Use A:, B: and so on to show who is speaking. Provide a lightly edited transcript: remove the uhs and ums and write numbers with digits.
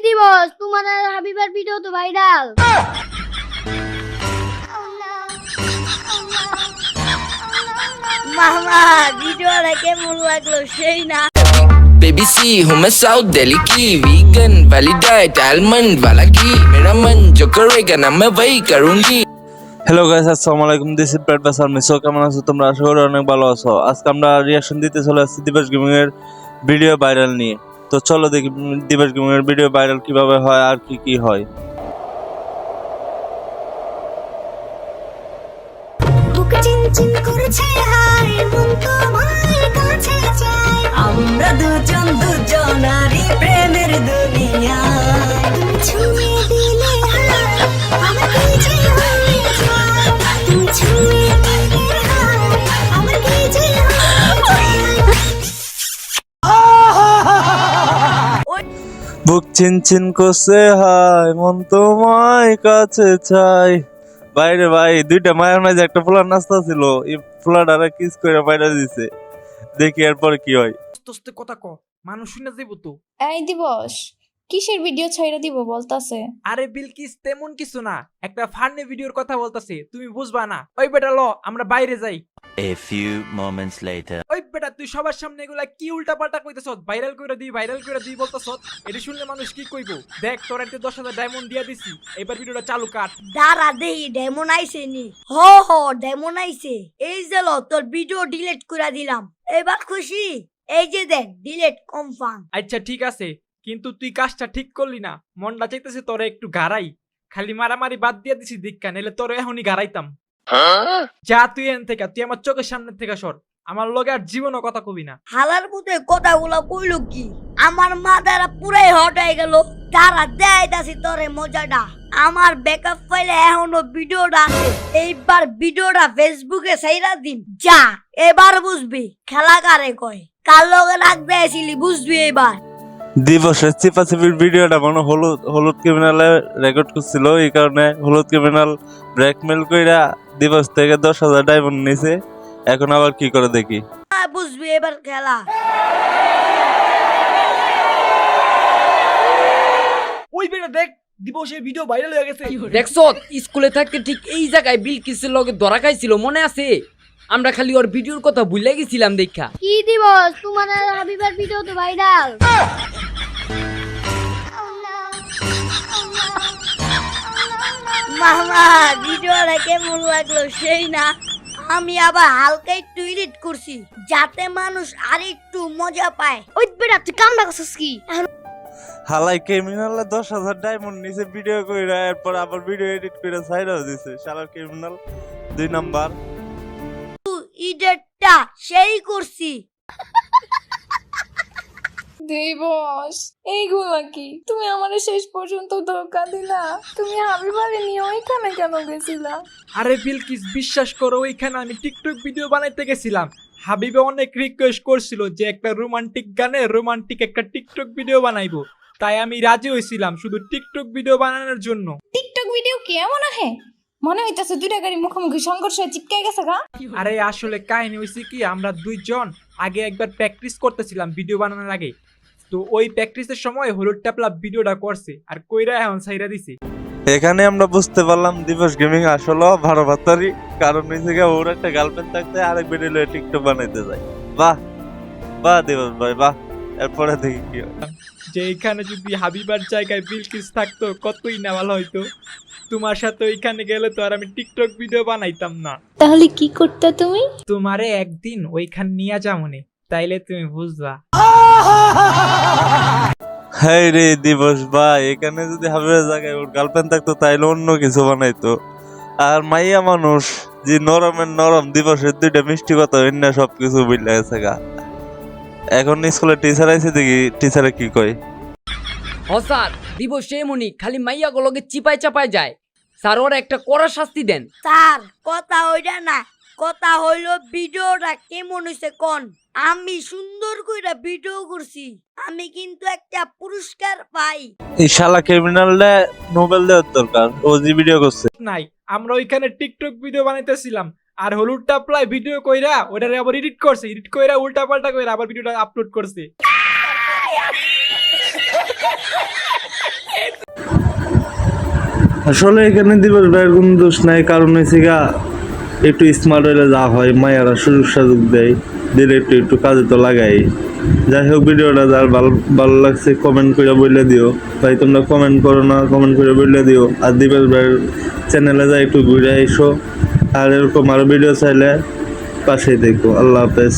A: দিবস তোমার আর হাবিবার ভিডিও তো ভাইরাল। মামা ভিডিওটা কেমন লাগলো সেই না।
B: बेबी सी हूँ मैं साउथ दिल्ली की वीगन वाली डाइट आलमंड वाला घी मेरा मन जो करेगा ना मैं वही करूँगी।
C: হ্যালো গাইস, আসসালামু আলাইকুম। দিস ইজ প্যাট বাসার মিসো। কেমন আছো তোমরা? আশা করি অনেক ভালো আছো। আজকে আমরা রিঅ্যাকশন দিতে চলে আসছি দিবস গেমিং এর ভিডিও ভাইরাল নিয়ে। তো চলো দেখি দিবস গেমিং এর ভিডিও ভাইরাল কিভাবে হয় আর কি কি হয়।
D: আমরা দুজন দুজনারই প্রেমের দুনিয়া ছুঁয়ে দিলে আমার কিছু হয়ে যায় তুমি ছুঁয়ে দিলে আমার কিছু
C: বুক চিনচিন করছে হায় মন তোমায় কাছে চাই। বাইরে ভাই দুইটা মায়ের মাঝে একটা ফুলার নাস্তা ছিল, এই ফুলাটারে কিস করে বাইরে দিছে। দেখি এরপরে কি হয়।
E: তোস্তে কথা ক, মানুষ শুনে যাইব তো।
F: এই দিবস কিসের ভিডিও ছাইরা দিব বলতাছে?
E: আরে বিলকিস তেমন কিছু না, একটা ফান্নি ভিডিওর কথা বলতাছে, তুমি বুঝবা না। ওই বেটা ল আমরা বাইরে যাই।
G: A few moments later.
E: ওই বেটা তুই সবার সামনে এগুলা কি উল্টাপাল্টা কইতাছস? ভাইরাল কইরা দিই বলতাছস। এটা শুনলে মানুষ কি কইব? দেখ তোর একটা 10,000 ডায়মন্ড দিয়া দিছি, এবার ভিডিওটা চালু কাট।
D: দাঁড়া দেই ডেমন আইছে নি। ডেমন আইছে। এই যে ল তোর ভিডিও ডিলিট করে দিলাম, এবার খুশি? এই যে দেখ ডিলিট কনফার্ম।
E: আচ্ছা ঠিক আছে, কিন্তু তুই কাজটা ঠিক করলি না। মনটা চাইতেছে তোরে একটু গারাই, খালি মারামারি বাদ দিয়া দিছি দীক্ষা, নাইলে তোরে এখনই গারাইতাম। যা তুই এন থেকে, তুই আমার চোখের সামনে থেকে সর, আমার লগে আর জীবনও কথা কবি না।
D: হালার মধ্যে কথাগুলো কইল কি? আমার মাথাটা পুরাই হট হয়ে গেল। তারা দেখাইতাছি তোরে মজাটা। আমার ব্যাকআপ ফাইলে এখনো ভিডিওটা আছে, এইবার ভিডিওটা ফেসবুকে ছাইরা দিন। যা এবার বুঝবি খেলা কারে কয়। কার লগে রাখ দিয়েছিলি বুঝবি এবার।
C: দিবসের চিপাচিপির ভিডিওটা মনে হলুদ ক্রিমিনালে রেকর্ড করছিল, এই কারণে হলুদ ক্রিমিনাল ব্ল্যাকমেল কইরা দিবস থেকে 10,000 ডায়মন্ড নিছে। এখন আবার কি করে দেখি।
D: বুঝবি এবার খেলা।
E: ওই বেটা দেখ, দিবসের ভিডিও ভাইরাল হয়ে গেছে।
H: দেখছো স্কুলে থাকতে ঠিক এই জায়গায় বিলকিসের লগে ধরা খাইছিল, মনে আছে? আমরা খালি ওর ভিডিওর কথা ভুলে গেছিলাম দেখা।
A: কি দিবস তোমার আর হাবিবার ভিডিও তো ভাইরাল।
D: মামা ভিডিওটা কেমন লাগলো সেই না। আমি আবার হালকা একটু এডিট করছি যাতে মানুষ আর একটু মজা পায়।
A: ওই বেটা তুই কামটা করছিস কি?
C: হালাই ক্রিমিনালে 10,000 ডায়মন্ড নিছে ভিডিও কইরা, এরপর আবার ভিডিও এডিট করে ছাইরাও দিছে। শালা ক্রিমিনাল 2 নাম্বার।
D: এডিটটা সেই করছি।
F: দিবস এইগুলা কি? তুমি আমারে শেষ পর্যন্ত ধোকা দিলা। তুমি হাবিবারে নিয়ে ওইখানে কেন গেছিলা?
E: আরে বিলকিস বিশ্বাস করো, ওইখানে আমি টিকটক ভিডিও বানাইতে গেছিলাম। হাবিবে অনেক রিকোয়েস্ট করছিল যে একটা রোমান্টিক গানে রোমান্টিক একটা টিকটক ভিডিও বানাইবো, তাই আমি রাজি হয়েছিলাম শুধু টিকটক ভিডিও বানানোর জন্য।
F: টিকটক ভিডিও কি এমন আহে? মনে হইতাছে দুইটা গাড়ি মুখোমুখি সংঘর্ষে চিপকে গেছে গা।
E: আরে আসলে কাহিনী হয়েছে কি, আমরা দুইজন আগে একবার প্র্যাকটিস করতেছিলাম ভিডিও বানানোর আগে, তো ওই প্র্যাকটিসের সময় হলুদ টাপলা ভিডিওটা করছে আর কইরা এখন ছাইরা দিছে।
C: এখানে আমরা বুঝতে পারলাম দিবস গেমিং আসলে ভারবাতারি, কারণ নিচে ওর একটা গার্লফ্রেন্ড থাকতে আরেক ভিডিও লয়ে টিকটক বানাইতে যায়। বাহ বাহ দিবস ভাই বাহ। এরপরে দেখি কি হয়।
E: যে এখানে যদি হাবিবার জায়গায় বিলকিস থাকতো কতই না ভালো হইতো। তোমার সাথে ওইখানে গেলে তো আর আমি টিকটক ভিডিও বানাইতাম না।
F: তাহলে কি করতে তুমি?
E: তোমারে একদিন ওইখান নিয়ে যামনে, তাইলে তুমি বুঝবা।
C: হ্যাঁ রে দিবস ভাই, এখানে যদি হাবিবের জায়গায় ওর গার্লফ্রেন্ড থাকতো তাইলে অন্য কিছু বানাইতো। আর মাইয়া মানুষ যে নরমের নরম, দিবসের দুইটা মিষ্টি কথা অন্য সবকিছু বুঝলে গেছে গা। এখন স্কুলে টিচার আইছে, দেখি টিচারে কি কয়।
H: স্যার দিবস এমনই খালি মাইয়া গুলোকে চিপায় চাপায় যায়। স্যার ওর একটা কড়া শাস্তি দেন।
D: স্যার কথা হইরা না, কথা হইলো ভিডিওটা কেমন হইছে কোন। আমি সুন্দর কইরা ভিডিও করছি, আমি কিন্তু একটা পুরস্কার পাই।
C: এই শালা ক্রিমিনালটা নোবেল দেওয়ার দরকার, ও যে ভিডিও করছে।
E: নাই, আমরা ওইখানে টিকটক ভিডিও বানাইতেছিলাম আর হলুদ টাপলাই ভিডিও কইরা ওটারে আবার এডিট করছে, এডিট কইরা উল্টা পাল্টা কইরা আবার ভিডিওটা আপলোড করছে।
C: আসলে এখানে দিবস ভাইয়ের কোনো দোষ নাই, কারণ হয়েছে গা একটু স্মার্ট হইলে যা হয়, মায়েরা সুযোগ সুযোগ দেয়, দিলে একটু একটু কাজে তো লাগাই। যাই হোক, ভিডিওটা যার ভালো লাগছে কমেন্ট করে বলে দিও ভাই, তোমরা কমেন্ট করো না, কমেন্ট করে বলে দিও। আর দিবস ভাইয়ের চ্যানেলে যাই একটু ঘুরে এসো, আর এরকম আরো ভিডিও চাইলে পাশেই দেখো। আল্লাহ হাফেজ।